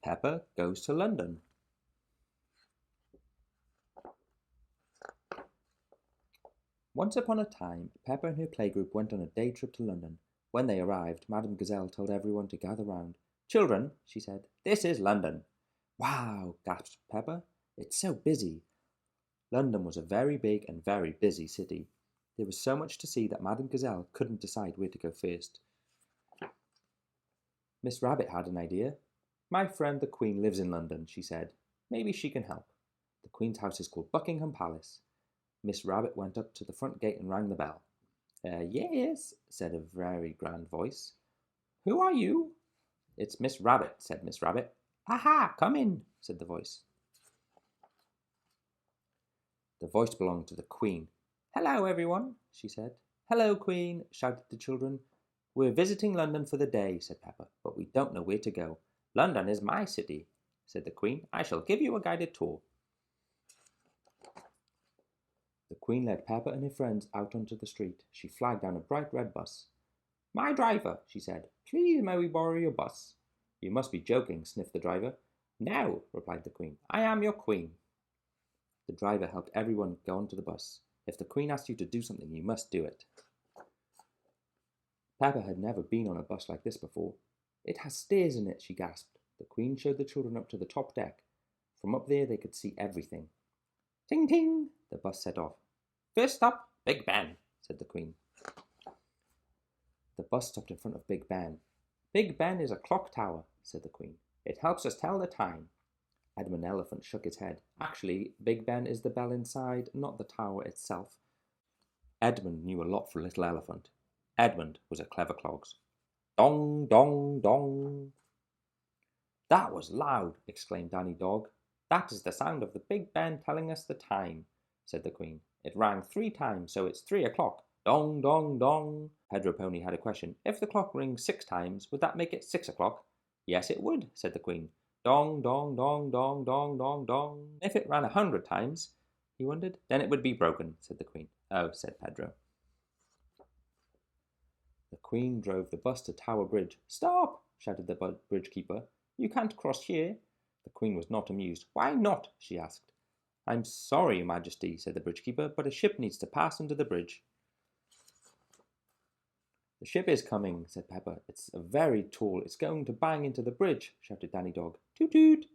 Peppa Goes to London. Once upon a time, Peppa and her playgroup went on a day trip to London. When they arrived, Madame Gazelle told everyone to gather round. "Children," she said, "this is London." "Wow," gasped Peppa. "It's so busy." London was a very big and very busy city. There was so much to see that Madame Gazelle couldn't decide where to go first. Miss Rabbit had an idea. "My friend the Queen lives in London," she said. "Maybe she can help. The Queen's house is called Buckingham Palace." Miss Rabbit went up to the front gate and rang the bell. Yes," said a very grand voice. "Who are you?" "It's Miss Rabbit," said Miss Rabbit. "Ha ha, come in," said the voice. The voice belonged to the Queen. "Hello, everyone," she said. "Hello, Queen," shouted the children. "We're visiting London for the day," said Peppa, "but we don't know where to go." "London is my city," said the Queen. "I shall give you a guided tour." The Queen led Peppa and her friends out onto the street. She flagged down a bright red bus. "My driver," she said. "Please may we borrow your bus?" "You must be joking," sniffed the driver. "No," replied the Queen. "I am your Queen." The driver helped everyone go onto the bus. If the Queen asked you to do something, you must do it. Peppa had never been on a bus like this before. "It has stairs in it," she gasped. The Queen showed the children up to the top deck. From up there they could see everything. "Ting ting!" the bus set off. "First stop, Big Ben," said the Queen. The bus stopped in front of Big Ben. "Big Ben is a clock tower," said the Queen. "It helps us tell the time." Edmund Elephant shook his head. "Actually, Big Ben is the bell inside, not the tower itself." Edmund knew a lot for a little elephant. Edmund was a clever clogs. "Dong, dong, dong." "That was loud," exclaimed Danny Dog. "That is the sound of the Big Ben telling us the time," said the Queen. "It rang 3 times, so it's 3 o'clock. Dong, dong, dong." Pedro Pony had a question. "If the clock rings 6 times, would that make it 6 o'clock?" "Yes, it would," said the Queen. "Dong, dong, dong, dong, dong, dong, dong." "If it ran 100 times," he wondered. "Then it would be broken," said the Queen. "Oh," said Pedro. The Queen drove the bus to Tower Bridge. "Stop!" shouted the bridge keeper. "You can't cross here." The Queen was not amused. "Why not?" she asked. "I'm sorry, Your Majesty," said the bridge keeper, "but a ship needs to pass under the bridge." "The ship is coming," said Peppa. "It's very tall. It's going to bang into the bridge," shouted Danny Dog. "Toot toot!"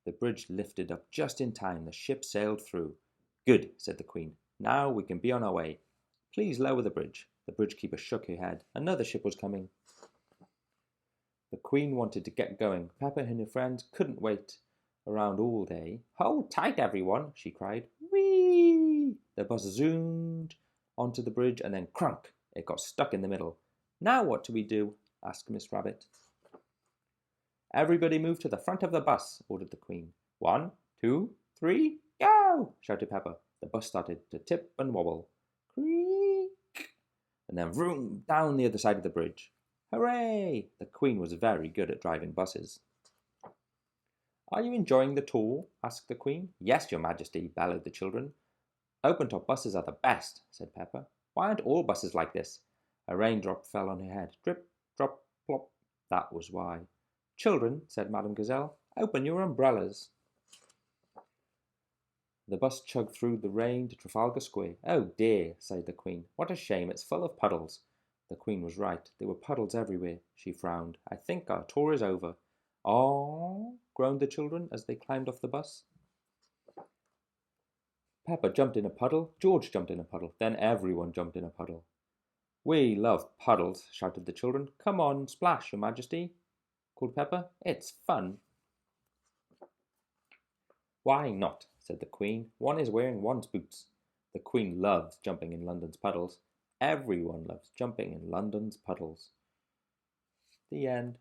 The bridge lifted up just in time. The ship sailed through. "Good," said the Queen. "Now we can be on our way. Please lower the bridge." The bridge keeper shook her head. Another ship was coming. The Queen wanted to get going. Peppa and her friends couldn't wait around all day. "Hold tight, everyone," she cried. Whee! The bus zoomed onto the bridge and then crunk! It got stuck in the middle. "Now what do we do?" asked Miss Rabbit. "Everybody move to the front of the bus," ordered the Queen. 1, 2, 3, go! shouted Peppa. The bus started to tip and wobble. Creak! And then vroom down the other side of the bridge. Hooray! The Queen was very good at driving buses. "Are you enjoying the tour?" asked the Queen. "Yes, Your Majesty," bellowed the children. "Open-top buses are the best," said Peppa. "Why aren't all buses like this?" A raindrop fell on her head. Drip, drop, plop. That was why. "Children," said Madame Gazelle, "open your umbrellas." The bus chugged through the rain to Trafalgar Square. "Oh dear," sighed the Queen. "What a shame, it's full of puddles." The Queen was right. There were puddles everywhere. She frowned. "I think our tour is over." "Aww," groaned the children as they climbed off the bus. Peppa jumped in a puddle. George jumped in a puddle. Then everyone jumped in a puddle. "We love puddles," shouted the children. "Come on, splash, Your Majesty," called Peppa. "It's fun." "Why not?" said the Queen. "One is wearing one's boots." The Queen loves jumping in London's puddles. Everyone loves jumping in London's puddles. The end.